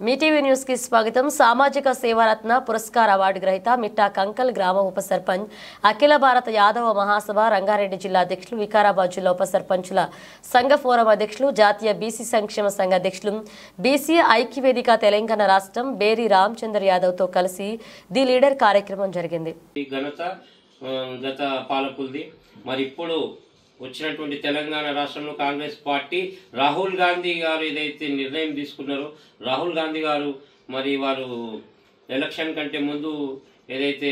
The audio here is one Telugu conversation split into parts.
మీటీవీ న్యూస్ కి స్వాగతం. సామాజిక సేవారత్న పురస్కార అవార్డు గ్రహీత మిట్టా కంకల్ గ్రామ ఉప సర్పంచ్, అఖిల భారత యాదవ మహాసభ రంగారెడ్డి జిల్లా అధ్యక్షులు, వికారాబాద్ జిల్లా ఉప సర్పంచుల సంఘ ఫోరం అధ్యక్షులు, జాతీయ బీసీ సంక్షేమ సంఘ అధ్యక్షులు, బీసీ ఐక్యవేదిక తెలంగాణ రాష్ట్రం బేరి రామచంద్ర యాదవ్ తో కలిసి ది లీడర్ కార్యక్రమం జరిగింది. గత పాలకులది మరి ఇప్పుడు వచ్చినటువంటి తెలంగాణ రాష్ట్రంలో కాంగ్రెస్ పార్టీ రాహుల్ గాంధీ గారు ఏదైతే నిర్ణయం తీసుకున్నారో, రాహుల్ గాంధీ గారు మరి వారు ఎలక్షన్ కంటే ముందు ఏదైతే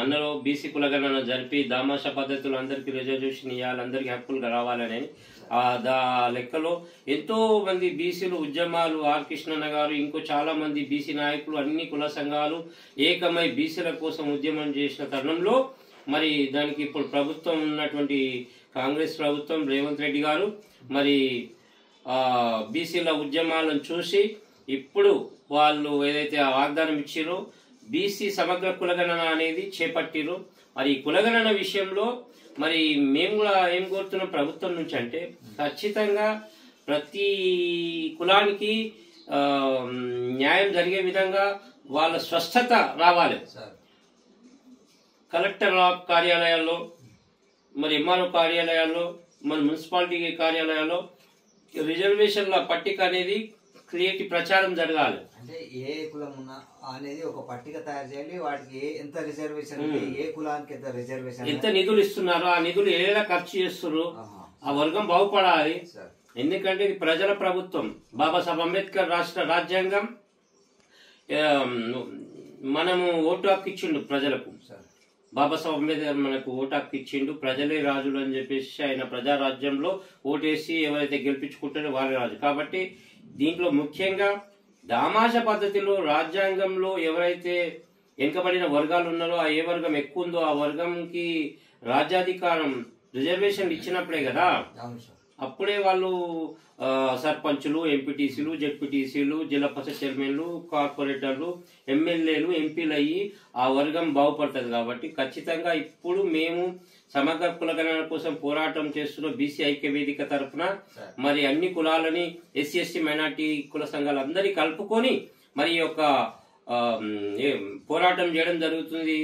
అన్నారో బీసీ కులగణన జరిపి దామాషా పద్ధతులు అందరికీ రిజర్వేషన్ ఇవ్వాలి, అందరికీ హక్కులు రావాలని లెక్కలో ఎంతో మంది బీసీలు ఉద్యమాలు, ఆర్ కృష్ణన్న గారు, ఇంకో చాలా మంది బీసీ నాయకులు, అన్ని కుల సంఘాలు ఏకమై బీసీల కోసం ఉద్యమం చేసిన తరుణంలో మరి దానికి ఇప్పుడు ప్రభుత్వం ఉన్నటువంటి కాంగ్రెస్ ప్రభుత్వం రేవంత్ రెడ్డి గారు మరి బీసీల ఉద్యమాలను చూసి ఇప్పుడు వాళ్ళు ఏదైతే వాగ్దానం ఇచ్చారో బీసీ సమగ్ర కులగణన అనేది చేపట్టిరో, మరి కులగణన విషయంలో మరి మేము కూడా ఏం కోరుతున్నాం ప్రభుత్వం నుంచి అంటే ఖచ్చితంగా ప్రతి కులానికి న్యాయం జరిగే విధంగా వాళ్ళ స్వస్థత రావాలి. కలెక్టర్ కార్యాలయాల్లో, మరి ఎంఆర్ఓ కార్యాలయాల్లో, మన మున్సిపాలిటీ కార్యాలయాల్లో రిజర్వేషన్ల పట్టిక అనేది ప్రచారం జరగాలి. అంటే ఏ కులం ఉన్నా అనేది ఒక పట్టిక తయారు చేయాలి. వాటికి ఎంత రిజర్వేషన్, ఏ కులానికి ఎంత రిజర్వేషన్, ఎంత నిధులు ఇస్తున్నారు, ఆ నిధులు ఎలా ఖర్చు చేస్తున్నారు, ఆ వర్గం బాగుపడాలి. ఎందుకంటే ఇది ప్రజల ప్రభుత్వం. బాబాసాహెబ్ అంబేద్కర్ రాష్ట్ర రాజ్యాంగం మనము ఓటు హక్కు ఇచ్చిండు ప్రజలకు. బాబాసాహెబ్ అంబేద్కర్ మనకు ఓటు హక్కు ఇచ్చిండు, ప్రజలే రాజులు అని చెప్పేసి ఆయన ప్రజారాజ్యంలో ఓటేసి ఎవరైతే గెలిపించుకుంటారో వారి రాజు. కాబట్టి దీంట్లో ముఖ్యంగా దామాషా పద్ధతిలో రాజ్యాంగంలో ఎవరైతే వెనుకబడిన వర్గాలు ఉన్నారో, ఆ ఏ వర్గం ఎక్కువ ఉందో ఆ వర్గంకి రాజ్యాధికారం రిజర్వేషన్ ఇచ్చినప్పుడే కదా అప్పుడే వాళ్ళు సర్పంచులు, ఎంపీటీసీలు, జెడ్పీటీసీలు, జిల్లా పరిషత్ చైర్మన్లు, కార్పొరేటర్లు, ఎమ్మెల్యేలు, ఎంపీలు అయ్యి ఆ వర్గం బాగుపడుతుంది. కాబట్టి ఖచ్చితంగా ఇప్పుడు మేము సమగ్ర కులగణన కోసం పోరాటం చేస్తున్న బీసీ ఐక్యవేదిక తరఫున మరి అన్ని కులాలని, ఎస్సీ ఎస్టీ మైనార్టీ కుల సంఘాలందరినీ కలుపుకొని మరి యొక్క పోరాటం చేయడం జరుగుతుంది.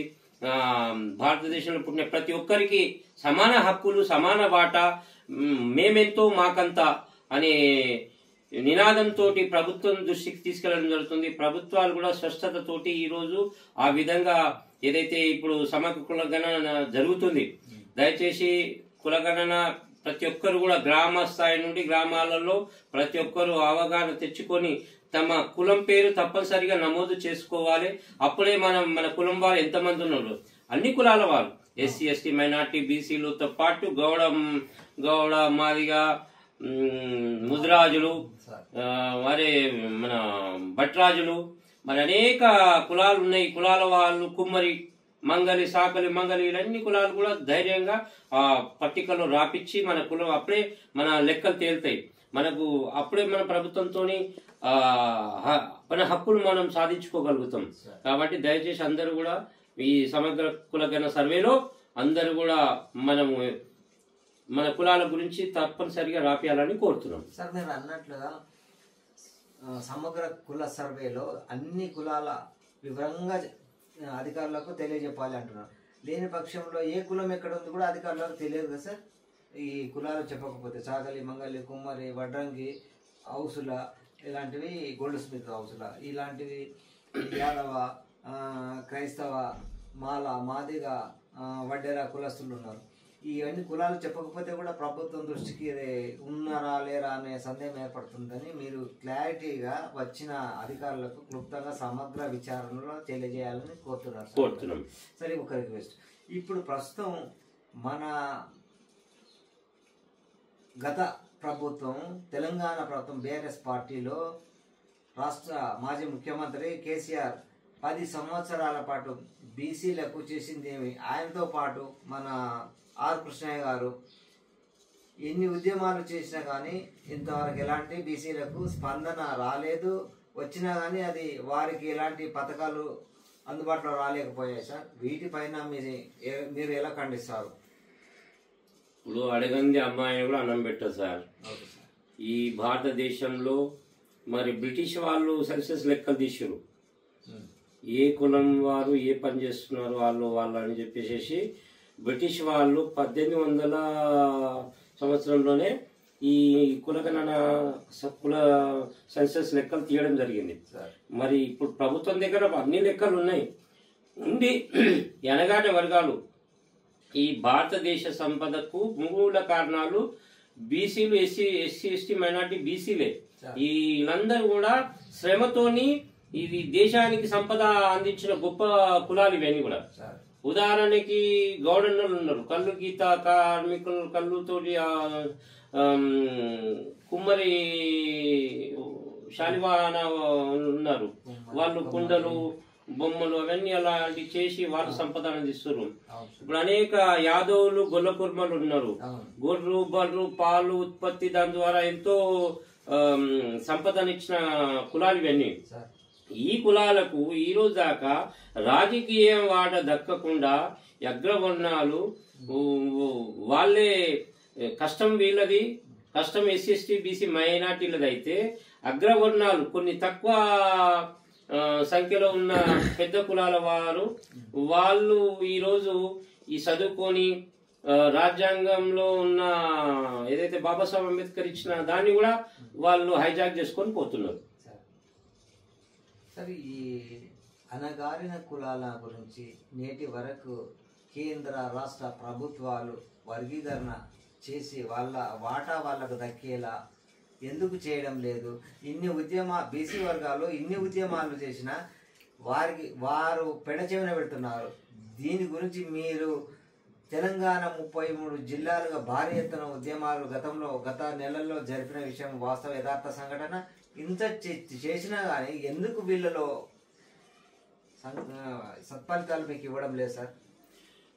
భారతదేశంలో పుట్టిన ప్రతి ఒక్కరికి సమాన హక్కులు, సమాన వాటా, మేమెంతో మాకంతా అనే నినాదంతో ప్రభుత్వం దృష్టికి తీసుకెళ్లడం జరుగుతుంది. ప్రభుత్వాలు కూడా స్వచ్ఛతతోటి ఈ రోజు ఆ విధంగా ఏదైతే ఇప్పుడు సమగ్ర కులగణన జరుగుతుంది, దయచేసి కులగణన ప్రతి ఒక్కరు కూడా గ్రామ స్థాయి నుండి గ్రామాలలో ప్రతి ఒక్కరు అవగాహన తెచ్చుకొని తమ కులం పేరు తప్పనిసరిగా నమోదు చేసుకోవాలి. అప్పుడే మన కులం వారు ఎంతమంది ఉన్నారు, అన్ని కులాల వారు, ఎస్సీ ఎస్టీ మైనార్టీ బీసీలతో పాటు గౌడ మాదిగ, ముద్రాజులు, మరి మన భట్రాజులు, మరి అనేక కులాలు ఉన్నాయి. కులాల వాళ్ళు కుమ్మరి, మంగలి, సాకలి, మంగలి, ఇవన్నీ కులాలు కూడా ధైర్యంగా ఆ పట్టికలో రాపిచ్చి మన కులం అప్పుడే మన లెక్కలు తేలుతాయి. మనకు అప్పుడే మన ప్రభుత్వంతో మన హక్కులు మనం సాధించుకోగలుగుతాం. కాబట్టి దయచేసి అందరూ కూడా ఈ సమగ్ర కులగణన సర్వేలో అందరూ కూడా మనము మన కులాల గురించి తప్పనిసరిగా రాపియాలని కోరుతున్నాం. సార్, మీరు అన్నట్లుగా సమగ్ర కుల సర్వేలో అన్ని కులాల వివరంగా అధికారులకు తెలియజెప్పాలి అంటున్నారు. లేని పక్షంలో ఏ కులం ఎక్కడ ఉంది కూడా అధికారులకు తెలియదు కదా సార్. ఈ కులాలు చెప్పకపోతే చాకలి, మంగలి, కుమ్మరి, వడ్రంగి, హౌసుల, ఇలాంటివి గోల్డ్ స్మిత్ హౌసుల, ఇలాంటివి యాదవ, క్రైస్తవ, మాల, మాదిగ, వడ్డెర కులస్తులు ఉన్నారు. ఇవన్నీ కులాలు చెప్పకపోతే కూడా ప్రభుత్వం దృష్టికి ఉన్నారా లేరా అనే సందేహం ఏర్పడుతుందని మీరు క్లారిటీగా వచ్చిన అధికారులకు క్లుప్తంగా సమగ్ర విచారణలో తెలియజేయాలని కోరుతున్నారు. సరే, ఒక రిక్వెస్ట్. ఇప్పుడు ప్రస్తుతం మన గత ప్రభుత్వం, తెలంగాణ ప్రభుత్వం, బీఆర్ఎస్ పార్టీలో రాష్ట్ర మాజీ ముఖ్యమంత్రి కేసీఆర్ 10 సంవత్సరాల పాటు బీసీలకు చేసింది ఏమి, ఆయనతో పాటు మన ఆర్ కృష్ణయ్య గారు ఎన్ని ఉద్యమాలు చేసినా కానీ ఇంతవరకు ఎలాంటి బీసీలకు స్పందన రాలేదు. వచ్చినా కానీ అది వారికి ఎలాంటి పథకాలు అందుబాటులో రాలేకపోయాయి సార్. వీటిపైన మీరు ఎలా ఖండిస్తారు? ఇప్పుడు అడగంది అమ్మాయిని కూడా అన్నం పెట్టదు సార్. ఈ భారతదేశంలో మరి బ్రిటిష్ వాళ్ళు సెన్సస్ లెక్కలు తీసారు, ఏ కులం వారు ఏ పని చేస్తున్నారు వాళ్ళు అని చెప్పేసి బ్రిటిష్ వాళ్ళు 1800 సంవత్సరంలోనే ఈ కులగణన కుల సెన్సస్ లెక్కలు తీయడం జరిగింది. మరి ఇప్పుడు ప్రభుత్వం దగ్గర అన్ని లెక్కలు ఉన్నాయి ఉండి ఎనగాటి వర్గాలు ఈ భారతదేశ సంపదకు మూల కారణాలు బీసీలు, ఎస్సీ మైనార్టీ బీసీలే. వీళ్ళందరూ కూడా శ్రమతోని ఇది దేశానికి సంపద అందించిన గొప్ప కులాలు ఇవన్నీ కూడా. ఉదాహరణకి గౌడన్నలు ఉన్నారు, కళ్ళు గీత కార్మికులు, కళ్ళుతోటి కుమ్మరి శాలివాహన ఉన్నారు, వాళ్ళు కుండలు బొమ్మలు అవన్నీ అలాంటి చేసి వాళ్ళు సంపద అందిస్తారు. ఇప్పుడు అనేక యాదవులు గొల్ల కుర్మలు ఉన్నారు, గొర్రెలు బర్రు పాలు ఉత్పత్తి దాని ద్వారా ఎంతో సంపదనిచ్చిన కులాలు ఇవన్నీ. ఈ కులాలకు ఈ రోజు దాకా రాజకీయ వాట దక్కకుండా అగ్రవర్ణాలు వాళ్ళే కష్టం వీళ్ళది, కష్టం ఎస్సీ ఎస్టీ బీసీ మైనార్టీలది అయితే అగ్రవర్ణాలు కొన్ని తక్కువ సంఖ్యలో ఉన్న పెద్ద కులాల వాళ్ళు ఈరోజు ఈ చదువుకొని రాజ్యాంగంలో ఉన్న ఏదైతే బాబాసాహెబ్ అంబేద్కర్ ఇచ్చిన దాన్ని కూడా వాళ్ళు హైజాక్ చేసుకొని పోతున్నారు. సరే, ఈ అణగారిన కులాల గురించి నేటి వరకు కేంద్ర రాష్ట్ర ప్రభుత్వాలు వర్గీకరణ చేసి వాళ్ళ వాటా వాళ్ళకు దక్కేలా ఎందుకు చేయడం లేదు? బీసీ వర్గాలు ఇన్ని ఉద్యమాలు చేసినా వారు పెడచెవిన పెడుతున్నారు. దీని గురించి మీరు తెలంగాణ 33 జిల్లాలుగా భారీ ఎత్తున ఉద్యమాలు గత నెలల్లో జరిపిన విషయం వాస్తవ యథార్థ సంఘటన. ఇంత చేసినా కానీ ఎందుకు వీళ్ళలో సత్ఫలితాలు మీకు ఇవ్వడం లేదు సార్?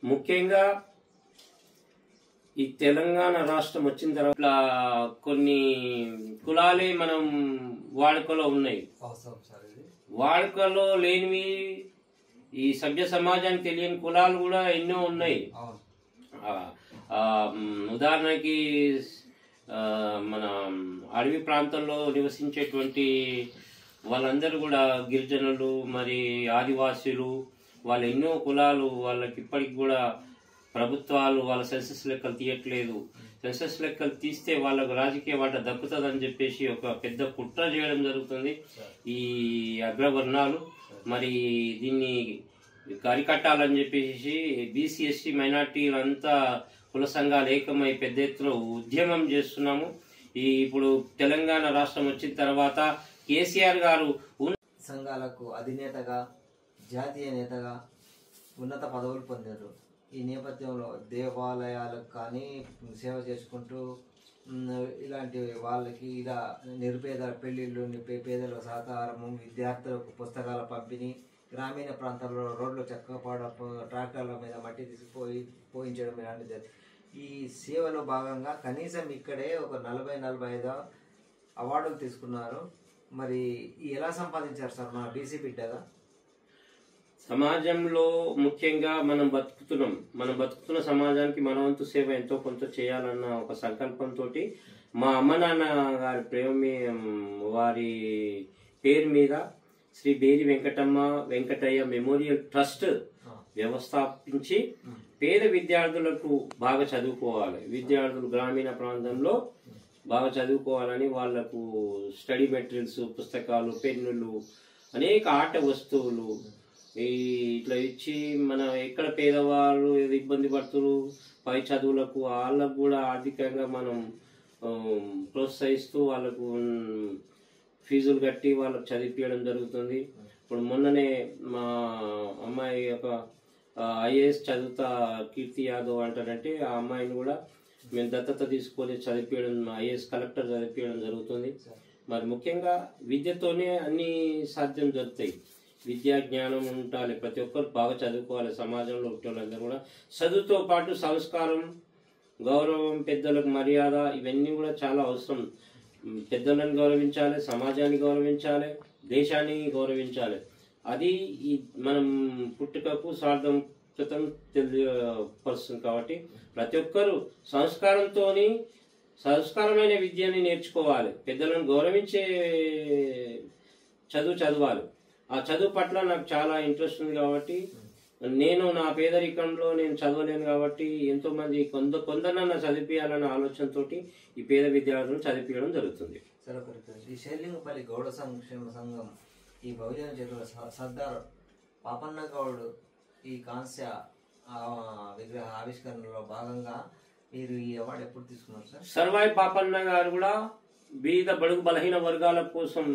ముఖ్యంగా ఈ తెలంగాణ రాష్ట్రం వచ్చిన తర్వాత కొన్ని కులాలే మనం వాడుకలో ఉన్నాయి, వాడుకలో లేనివి ఈ సభ్య సమాజానికి తెలియని కులాలు కూడా ఎన్నో ఉన్నాయి. ఉదాహరణకి మన అడవి ప్రాంతంలో నివసించేటువంటి వాళ్ళందరూ కూడా గిరిజనులు, మరి ఆదివాసీలు, వాళ్ళ ఎన్నో కులాలు, వాళ్ళకి ఇప్పటికి కూడా ప్రభుత్వాలు వాళ్ళ సెన్సస్ లెక్కలు తీయట్లేదు. సెన్సస్ లెక్కలు తీస్తే వాళ్ళకు రాజకీయ వాటా దక్కుతుందని చెప్పేసి ఒక పెద్ద కుట్ర చేయడం జరుగుతుంది ఈ అగ్రవర్ణాలు. మరి దీన్ని అరికట్టాలని చెప్పేసి బీసీ ఎస్టీ మైనార్టీలంతా కుల సంఘాలు ఏకమై పెద్ద ఎత్తున ఉద్యమం చేస్తున్నాము. ఇప్పుడు తెలంగాణ రాష్ట్రం వచ్చిన తర్వాత కేసీఆర్ గారు సంఘాలకు అధినేతగా, జాతీయ నేతగా ఉన్నత పదవులు పొందారు. ఈ నేపథ్యంలో దేవాలయాలకు కానీ సేవ చేసుకుంటూ ఇలాంటి వాళ్ళకి ఇలా నిరుపేదల పెళ్లిళ్ళు, పేదల సహకారము, విద్యార్థులకు పుస్తకాల పంపిణీ, గ్రామీణ ప్రాంతాల్లో రోడ్లు చెక్కపడ ట్రాక్టర్ల మీద మట్టి పోయించడం ఇలాంటిది. ఈ సేవలో భాగంగా కనీసం ఇక్కడే ఒక 40-45 అవార్డులు తీసుకున్నారు. మరి ఎలా సంపాదించారు సార్ మన బీసీ బిడ్డగా? సమాజంలో ముఖ్యంగా మనం బతుకుతున్న సమాజానికి మన వంతు సేవ ఎంతో కొంత చేయాలన్న ఒక సంకల్పంతో మా అమ్మ నాన్న గారి వారి పేరు మీద శ్రీ బేరి వెంకటయ్య మెమోరియల్ ట్రస్ట్ వ్యవస్థాపించి పేద విద్యార్థులకు బాగా చదువుకోవాలి, విద్యార్థులు గ్రామీణ ప్రాంతంలో బాగా చదువుకోవాలని వాళ్లకు స్టడీ మెటీరియల్స్, పుస్తకాలు, పెన్నులు, అనేక ఆట వస్తువులు ఇట్లా ఇచ్చి మన ఎక్కడ పేదవాళ్ళు ఇబ్బంది పడుతున్నారు పై చదువులకు వాళ్ళకు కూడా ఆర్థికంగా మనం ప్రోత్సహిస్తూ వాళ్ళకు ఫీజులు కట్టి వాళ్ళకు చదివించడం జరుగుతుంది. ఇప్పుడు మొన్ననే మా అమ్మాయి ఒక ఐఏఎస్ చదువుతా కీర్తి యాదవ్ అంటారంటే ఆ అమ్మాయిని కూడా మేము దత్తత తీసుకొని చదివించడం, ఐఏఎస్ కలెక్టర్ చదివించడం జరుగుతుంది. మరి ముఖ్యంగా విద్యతోనే అన్ని సాధ్యం జరుగుతాయి. విద్యా జ్ఞానం ఉండాలి, ప్రతి ఒక్కరు బాగా చదువుకోవాలి. సమాజంలో వాళ్ళందరూ కూడా చదువుతో పాటు సంస్కారం, గౌరవం, పెద్దలకు మర్యాద ఇవన్నీ కూడా చాలా అవసరం. పెద్దలను గౌరవించాలి, సమాజాన్ని గౌరవించాలి, దేశాన్ని గౌరవించాలి. అది ఈ మనం పుట్టుకకు స్వార్థం తెలియపరుస్తుంది. కాబట్టి ప్రతి ఒక్కరు సంస్కారంతో సంస్కారమైన విద్యని నేర్చుకోవాలి, పెద్దలను గౌరవించే చదువు చదవాలి. ఆ చదువు పట్ల నాకు చాలా ఇంట్రెస్ట్ ఉంది కాబట్టి నేను నా పేదరికంలో నేను చదవలేను కాబట్టి ఎంతో మంది కొందరన్నా చదివించాలన్న ఆలోచనతోటి ఈ పేద విద్యార్థులను చదివించడం జరుగుతుంది. ఈ షేర్లింగపల్లి గౌడ సంక్షేమ సంఘం ఈ బహుజన చేతుల సర్దార్ పాపన్న గౌడ్ ఈ కాంస్య విగ్రహ ఆవిష్కరణలో భాగంగా మీరు ఈ అవార్డు ఎప్పుడు తీసుకున్నారు సార్? సర్వాయి పాపన్న గారు కూడా బీద బడుగు బలహీన వర్గాల కోసం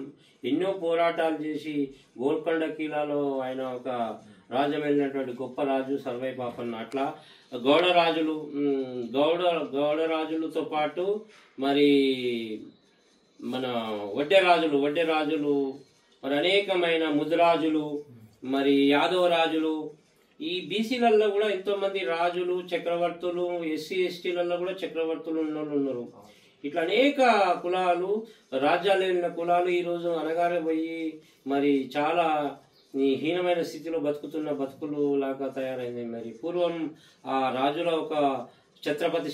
ఎన్నో పోరాటాలు చేసి గోల్కొండ కిలాలో ఆయన ఒక రాజ్యం వెళ్ళినటువంటి గొప్ప రాజు సర్వాయి పాపన్న. అట్లా గౌడ రాజులతో పాటు మరి మన వడ్డే రాజులు మరి అనేకమైన ముదిరాజులు మరి యాదవ రాజులు ఈ బీసీలలో కూడా ఎంతో మంది రాజులు చక్రవర్తులు ఎస్సీ ఎస్టీలలో కూడా చక్రవర్తులు ఉన్నారు. ఇట్లా అనేక కులాలు రాజ్యాలు వెళ్ళిన కులాలు ఈరోజు అనగారిపోయి మరి చాలా హీనమైన స్థితిలో బతుకుతున్న బతుకులు లాగా తయారైంది. మరి పూర్వం ఆ రాజుల ఒక ఛత్రపతి